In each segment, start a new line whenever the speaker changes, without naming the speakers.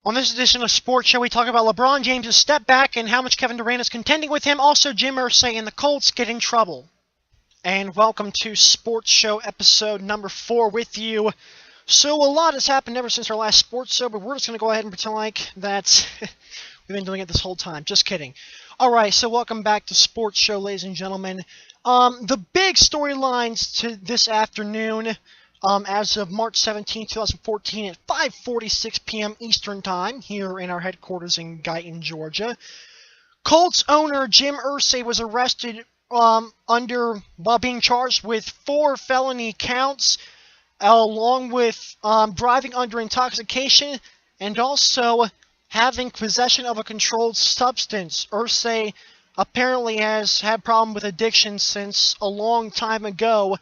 On this edition of Sports Show, we talk about LeBron James' step back and how much Kevin Durant is contending with him. Also, Jim Irsay and the Colts get in trouble. And welcome to Sports Show episode number 4 with you. So a lot has happened ever since our last Sports Show, but we're just going to go ahead and pretend like that we've been doing it this whole time. Just kidding. Alright, so welcome back to Sports Show, ladies and gentlemen. The big storylines to this afternoon, as of March 17, 2014 at 5:46 p.m. Eastern Time here in our headquarters in Guyton, Georgia. Colts owner Jim Irsay was arrested while being charged with 4 felony counts, along with driving under intoxication and also having possession of a controlled substance. Irsay apparently has had problem with addiction since a long time ago,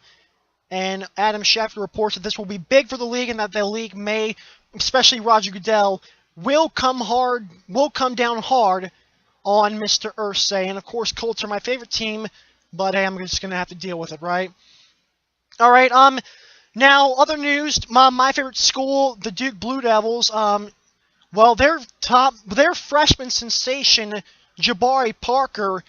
and Adam Schefter reports that this will be big for the league and that the league may, especially Roger Goodell, will come down hard on Mr. Irsay. And of course, Colts are my favorite team, but hey, I'm just going to have to deal with it, right? Alright, now, other news, my favorite school, the Duke Blue Devils, well, their freshman sensation, Jabari Parker,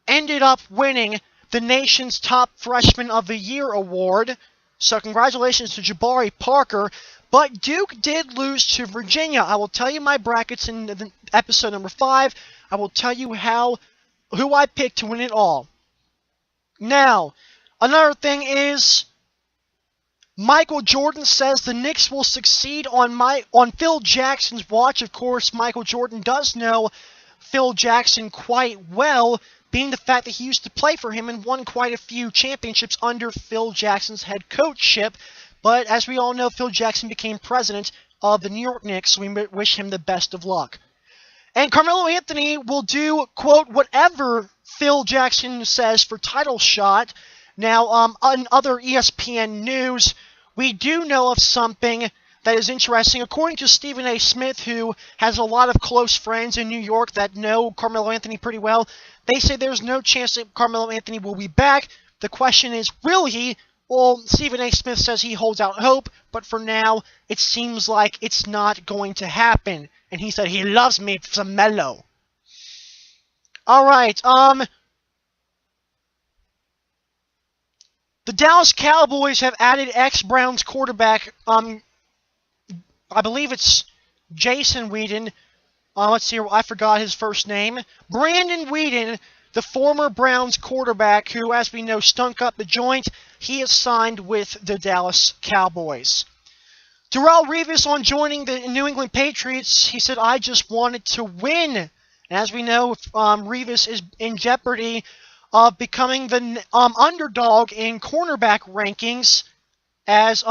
ended up winning the nation's top freshman of the year award. So congratulations to Jabari Parker. But Duke did lose to Virginia. I will tell you my brackets in the episode number 5. I will tell you who I picked to win it all. Now, another thing is, Michael Jordan says the Knicks will succeed on Phil Jackson's watch. Of course, Michael Jordan does know Phil Jackson quite well, being the fact that he used to play for him and won quite a few championships under Phil Jackson's head coachship. But as we all know, Phil Jackson became president of the New York Knicks, so we wish him the best of luck. And Carmelo Anthony will do, quote, whatever Phil Jackson says for title shot. Now, on other ESPN news, we do know of something that is interesting. According to Stephen A. Smith, who has a lot of close friends in New York that know Carmelo Anthony pretty well, they say there's no chance that Carmelo Anthony will be back. The question is, will he? Well, Stephen A. Smith says he holds out hope, but for now, it seems like it's not going to happen. And he said he loves me some Melo. Alright, the Dallas Cowboys have added ex-Browns quarterback, I believe it's Jason Whedon. Let's see, I forgot his first name. Brandon Whedon, the former Browns quarterback who, as we know, stunk up the joint. He is signed with the Dallas Cowboys. Darrelle Revis, on joining the New England Patriots, he said, I just wanted to win. And as we know, Revis is in jeopardy of becoming the underdog in cornerback rankings, as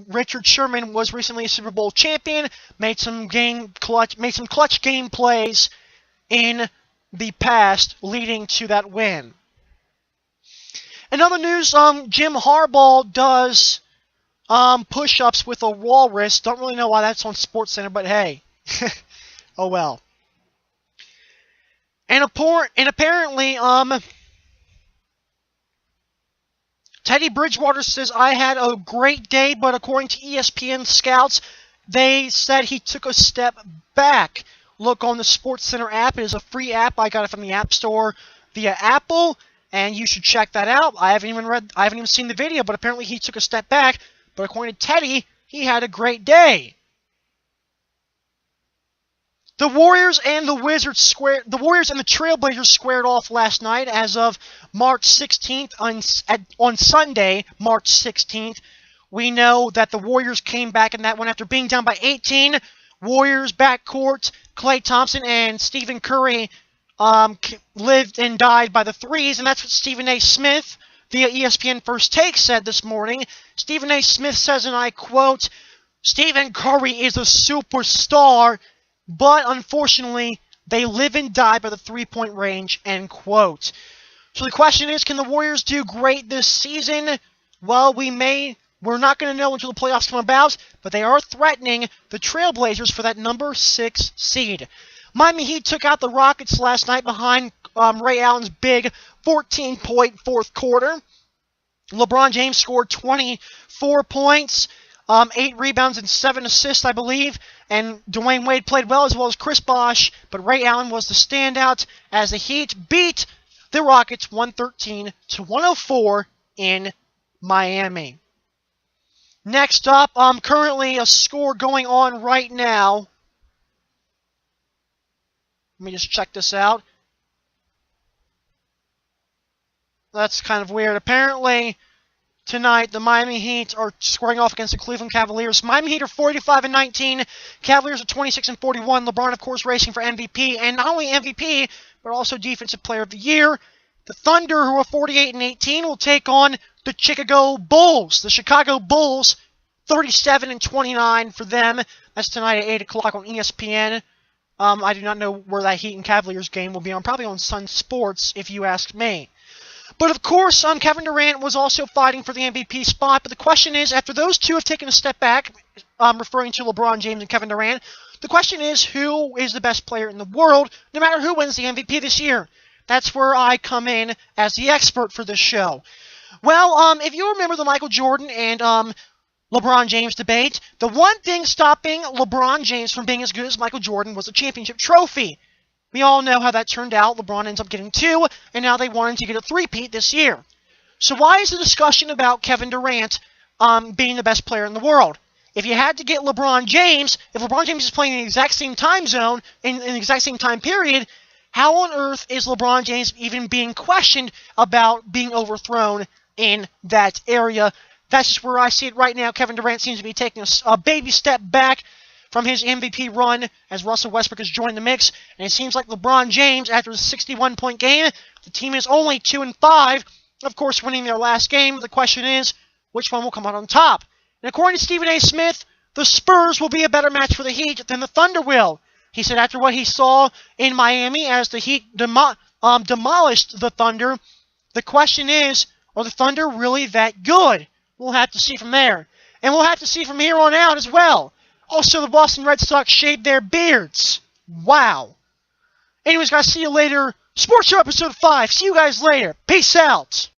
Richard Sherman was recently a Super Bowl champion, made some clutch game plays in the past, leading to that win. In other news, Jim Harbaugh does push-ups with a walrus. Don't really know why that's on SportsCenter, but hey, oh well. And apparently, Teddy Bridgewater says, I had a great day, but according to ESPN scouts, they said he took a step back. Look on the SportsCenter app. It is a free app. I got it from the App Store via Apple, and you should check that out. I haven't even seen the video, but apparently he took a step back. But according to Teddy, he had a great day. The Warriors and the Trailblazers squared off last night as of March 16th. On Sunday, March 16th, we know that the Warriors came back in that one after being down by 18. Warriors backcourt, Klay Thompson and Stephen Curry lived and died by the threes, and that's what Stephen A. Smith via ESPN First Take said this morning. Stephen A. Smith says, and I quote, Stephen Curry is a superstar, but unfortunately, they live and die by the three-point range, end quote. So the question is, can the Warriors do great this season? Well, we're not going to know until the playoffs come about, but they are threatening the Trailblazers for that number 6 seed. Miami Heat took out the Rockets last night behind Ray Allen's big 14-point fourth quarter. LeBron James scored 24 points. 8 rebounds and 7 assists, I believe. And Dwayne Wade played well as Chris Bosh, but Ray Allen was the standout as the Heat beat the Rockets 113-104 in Miami. Next up, currently a score going on right now. Let me just check this out. That's kind of weird. Apparently, tonight, the Miami Heat are squaring off against the Cleveland Cavaliers. Miami Heat are 45-19. Cavaliers are 26-41. LeBron, of course, racing for MVP. And not only MVP, but also Defensive Player of the Year. The Thunder, who are 48-18, will take on the Chicago Bulls. The Chicago Bulls, 37-29 for them. That's tonight at 8 o'clock on ESPN. I do not know where that Heat and Cavaliers game will be on. Probably on Sun Sports, if you ask me. But of course, Kevin Durant was also fighting for the MVP spot. But the question is, after those two have taken a step back, referring to LeBron James and Kevin Durant, the question is, who is the best player in the world, no matter who wins the MVP this year? That's where I come in as the expert for this show. Well, if you remember the Michael Jordan and LeBron James debate, the one thing stopping LeBron James from being as good as Michael Jordan was a championship trophy. We all know how that turned out. LeBron ends up getting 2, and now they wanted to get a 3-peat this year. So why is the discussion about Kevin Durant being the best player in the world? If you had to get LeBron James, if LeBron James is playing in the exact same time zone, in the exact same time period, how on earth is LeBron James even being questioned about being overthrown in that area? That's just where I see it right now. Kevin Durant seems to be taking a baby step back from his MVP run as Russell Westbrook has joined the mix. And it seems like LeBron James, after his 61-point game, the team is only 2-5, of course, winning their last game. The question is, which one will come out on top? And according to Stephen A. Smith, the Spurs will be a better match for the Heat than the Thunder will. He said after what he saw in Miami as the Heat demolished the Thunder, the question is, are the Thunder really that good? We'll have to see from there. And we'll have to see from here on out as well. Also, the Boston Red Sox shaved their beards. Wow. Anyways, guys, see you later. Sports Show Episode 5. See you guys later. Peace out.